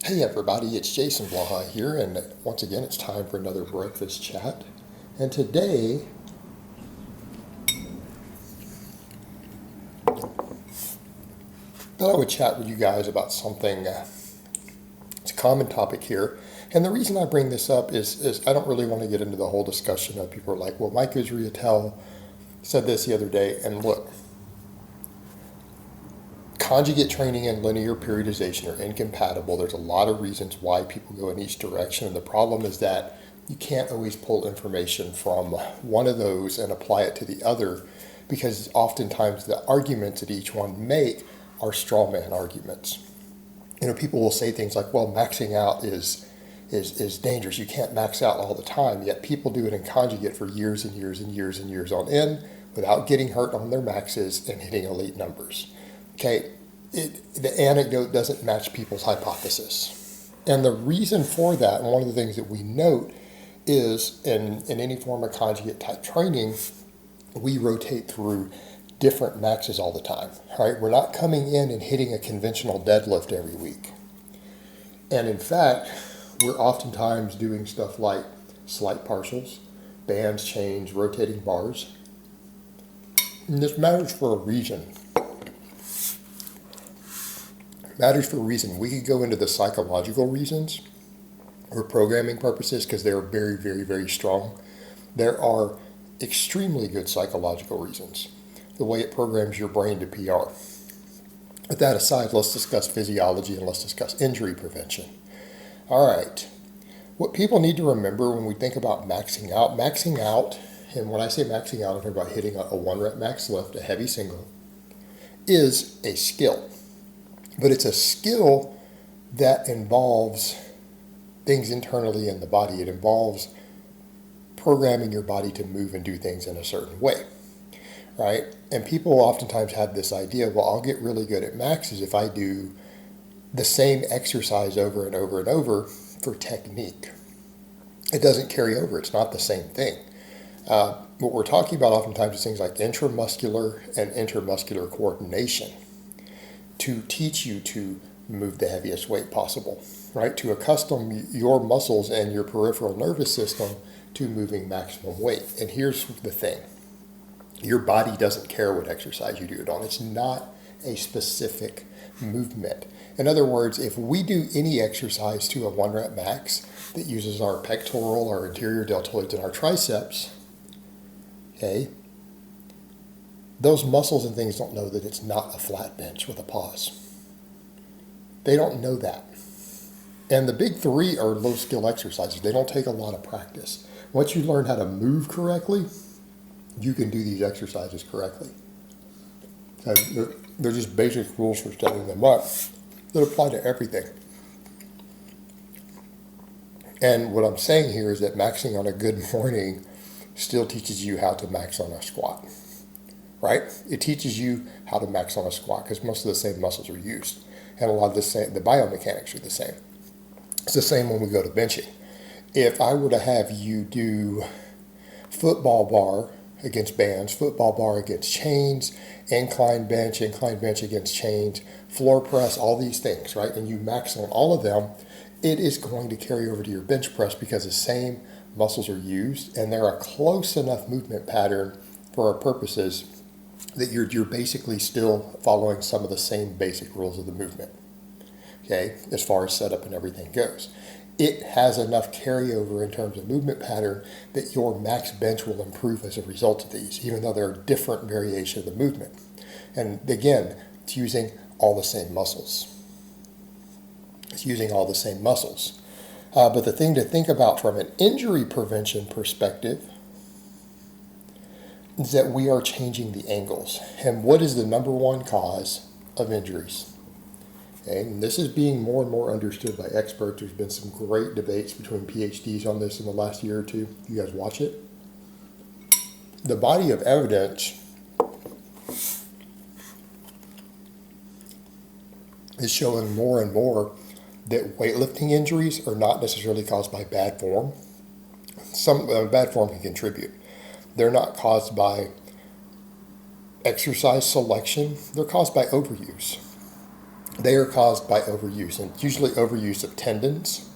Hey everybody, it's Jason Blaha here, and once again it's time for another breakfast chat. And today, I thought I would chat with you guys about something, it's a common topic here. And the reason I bring this up is I don't really want to get into the whole discussion of people are like, well, Mike Israetel said this the other day, and look, conjugate training and linear periodization are incompatible. There's a lot of reasons why people go in each direction, and the problem is that you can't always pull information from one of those and apply it to the other, because oftentimes the arguments that each one make are straw man arguments. People will say things like, well, maxing out is dangerous. You can't max out all the time, yet people do it in conjugate for years and years and years and years on end without getting hurt on their maxes and hitting elite numbers. Okay, the anecdote doesn't match people's hypothesis. And the reason for that, and one of the things that we note, is in any form of conjugate type training, we rotate through different maxes all the time. Right? We're not coming in and hitting a conventional deadlift every week. And in fact, we're oftentimes doing stuff like slight partials, bands, chains, rotating bars. And this matters for a reason. Matters for a reason. We could go into the psychological reasons or programming purposes because they're very, very, very strong. There are extremely good psychological reasons. The way it programs your brain to PR. With that aside, let's discuss physiology and let's discuss injury prevention. All right. What people need to remember when we think about maxing out, and when I say maxing out, I'm talking about hitting a 1 rep max lift, a heavy single, is a skill. But it's a skill that involves things internally in the body. It involves programming your body to move and do things in a certain way, right? And people oftentimes have this idea, well, I'll get really good at maxes if I do the same exercise over and over and over for technique. It doesn't carry over. It's not the same thing. What we're talking about oftentimes is things like intramuscular and intermuscular coordination, to teach you to move the heaviest weight possible, right? To accustom your muscles and your peripheral nervous system to moving maximum weight. And here's the thing. Your body doesn't care what exercise you do it on. It's not a specific movement. In other words, if we do any exercise to a 1 rep max that uses our pectoral, our anterior deltoids, and our triceps, okay, those muscles and things don't know that it's not a flat bench with a pause. They don't know that. And the big three are low skill exercises. They don't take a lot of practice. Once you learn how to move correctly, you can do these exercises correctly. They're just basic rules for setting them up that apply to everything. And what I'm saying here is that maxing on a good morning still teaches you how to max on a squat. Right? It teaches you how to max on a squat because most of the same muscles are used. And a lot of the biomechanics are the same. It's the same when we go to benching. If I were to have you do football bar against bands, football bar against chains, incline bench against chains, floor press, all these things, right? And you max on all of them, it is going to carry over to your bench press because the same muscles are used and they're a close enough movement pattern for our purposes that you're basically still following some of the same basic rules of the movement, okay, as far as setup and everything goes. It has enough carryover in terms of movement pattern that your max bench will improve as a result of these, even though there are different variations of the movement. And again, it's using all the same muscles. But the thing to think about from an injury prevention perspective is that we are changing the angles. And what is the number one cause of injuries? Okay, and this is being more and more understood by experts. There's been some great debates between PhDs on this in the last year or two. You guys watch it. The body of evidence is showing more and more that weightlifting injuries are not necessarily caused by bad form. Some bad form can contribute. They're not caused by exercise selection. They're caused by overuse. They are caused by overuse, and usually overuse of tendons.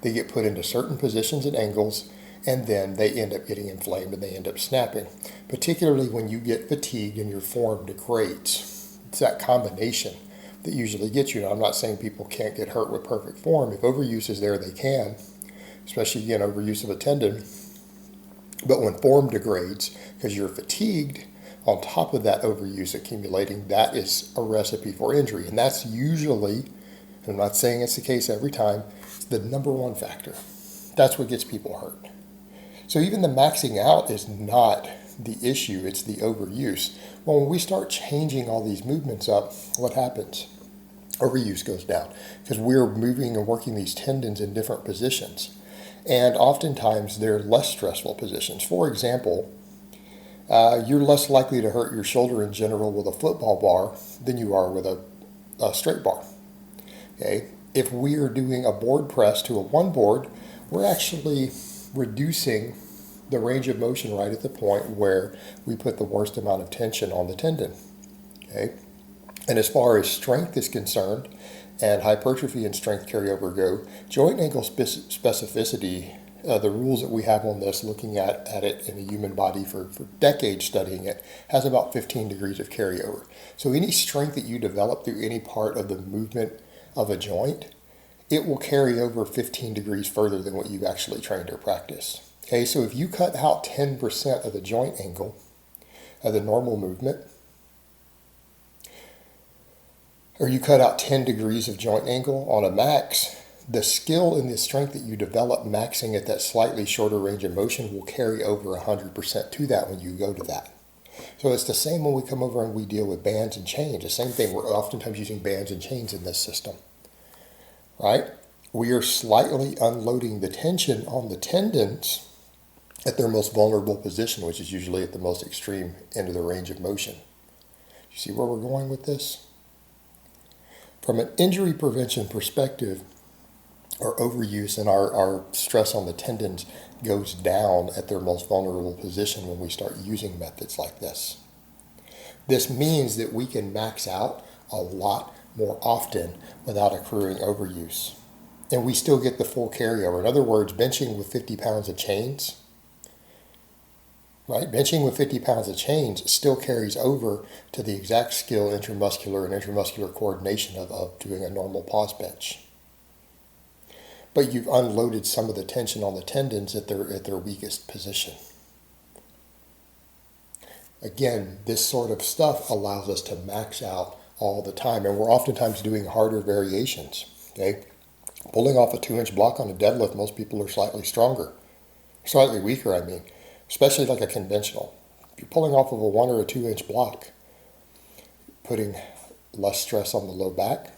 They get put into certain positions and angles, and then they end up getting inflamed and they end up snapping. Particularly when you get fatigued and your form degrades. It's that combination that usually gets you. Now, I'm not saying people can't get hurt with perfect form. If overuse is there, they can, especially, again, overuse of a tendon. But when form degrades because you're fatigued, on top of that overuse accumulating, that is a recipe for injury. And that's usually, I'm not saying it's the case every time, it's the number one factor. That's what gets people hurt. So even the maxing out is not the issue, it's the overuse. Well, when we start changing all these movements up, what happens? Overuse goes down because we're moving and working these tendons in different positions. And oftentimes they're less stressful positions. For example, you're less likely to hurt your shoulder in general with a football bar than you are with a straight bar. Okay? If we are doing a board press to a one board, we're actually reducing the range of motion right at the point where we put the worst amount of tension on the tendon. Okay? And as far as strength is concerned, and hypertrophy and strength carryover go, joint angle specificity, the rules that we have on this, looking at it in the human body for decades studying it, has about 15 degrees of carryover. So any strength that you develop through any part of the movement of a joint, it will carry over 15 degrees further than what you've actually trained or practiced. Okay, so if you cut out 10% of the joint angle of the normal movement, or you cut out 10 degrees of joint angle on a max, the skill and the strength that you develop maxing at that slightly shorter range of motion will carry over 100% to that when you go to that. So it's the same when we come over and we deal with bands and chains. The same thing, we're oftentimes using bands and chains in this system, right? We are slightly unloading the tension on the tendons at their most vulnerable position, which is usually at the most extreme end of the range of motion. You see where we're going with this? From an injury prevention perspective, our overuse and our stress on the tendons goes down at their most vulnerable position when we start using methods like this. This means that we can max out a lot more often without accruing overuse. And we still get the full carryover. In other words, benching with 50 pounds of chains, right? Benching with 50 pounds of chains still carries over to the exact skill, intramuscular and intramuscular coordination of doing a normal pause bench. But you've unloaded some of the tension on the tendons at their weakest position. Again, this sort of stuff allows us to max out all the time, and we're oftentimes doing harder variations. Okay, pulling off a 2-inch block on a deadlift, most people are slightly weaker. I mean, especially like a conventional. If you're pulling off of a 1 or a 2-inch block, putting less stress on the low back.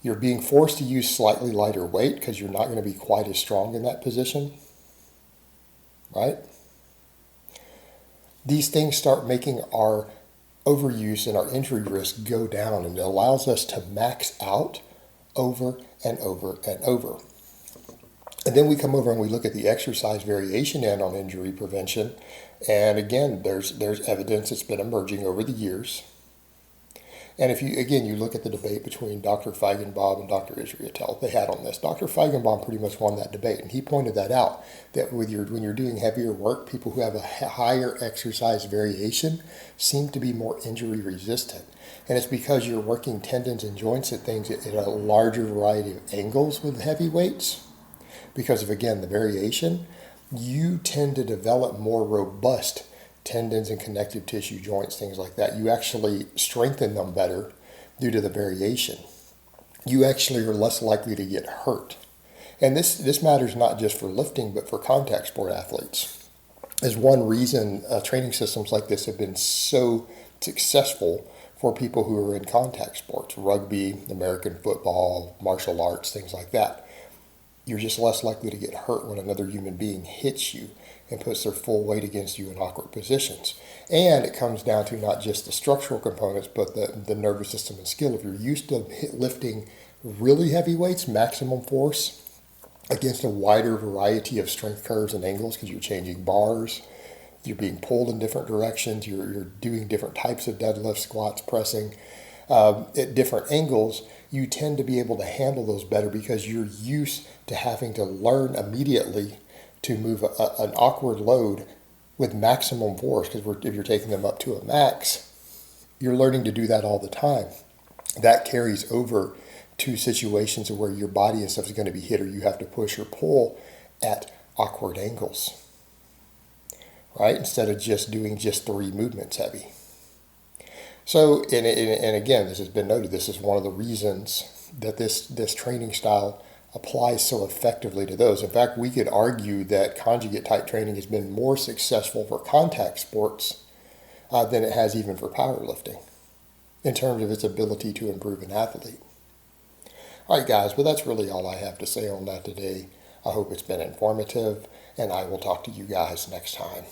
You're being forced to use slightly lighter weight because you're not going to be quite as strong in that position, right? These things start making our overuse and our injury risk go down, and it allows us to max out over and over and over. And then we come over and we look at the exercise variation end on injury prevention, and again, there's evidence that's been emerging over the years. And if you look at the debate between Dr. Feigenbaum and Dr. Israetels they had on this, Dr. Feigenbaum pretty much won that debate, and he pointed that out, that when you're doing heavier work, people who have a higher exercise variation seem to be more injury resistant. And it's because you're working tendons and joints at things at a larger variety of angles with heavy weights. Because of, again, the variation, you tend to develop more robust tendons and connective tissue, joints, things like that. You actually strengthen them better due to the variation. You actually are less likely to get hurt. And this matters not just for lifting, but for contact sport athletes. As one reason training systems like this have been so successful for people who are in contact sports, rugby, American football, martial arts, things like that. You're just less likely to get hurt when another human being hits you and puts their full weight against you in awkward positions. And it comes down to not just the structural components, but the nervous system and skill. If you're used to lifting really heavy weights, maximum force, against a wider variety of strength curves and angles, because you're changing bars, you're being pulled in different directions, you're doing different types of deadlifts, squats, pressing, at different angles, you tend to be able to handle those better because you're used to having to learn immediately to move an awkward load with maximum force. Because if you're taking them up to a max, you're learning to do that all the time. That carries over to situations where your body and stuff is going to be hit, or you have to push or pull at awkward angles, right? Instead of just doing just 3 movements heavy. So, and again, this has been noted, this is one of the reasons that this training style applies so effectively to those. In fact, we could argue that conjugate type training has been more successful for contact sports than it has even for powerlifting in terms of its ability to improve an athlete. All right, guys, well, that's really all I have to say on that today. I hope it's been informative, and I will talk to you guys next time.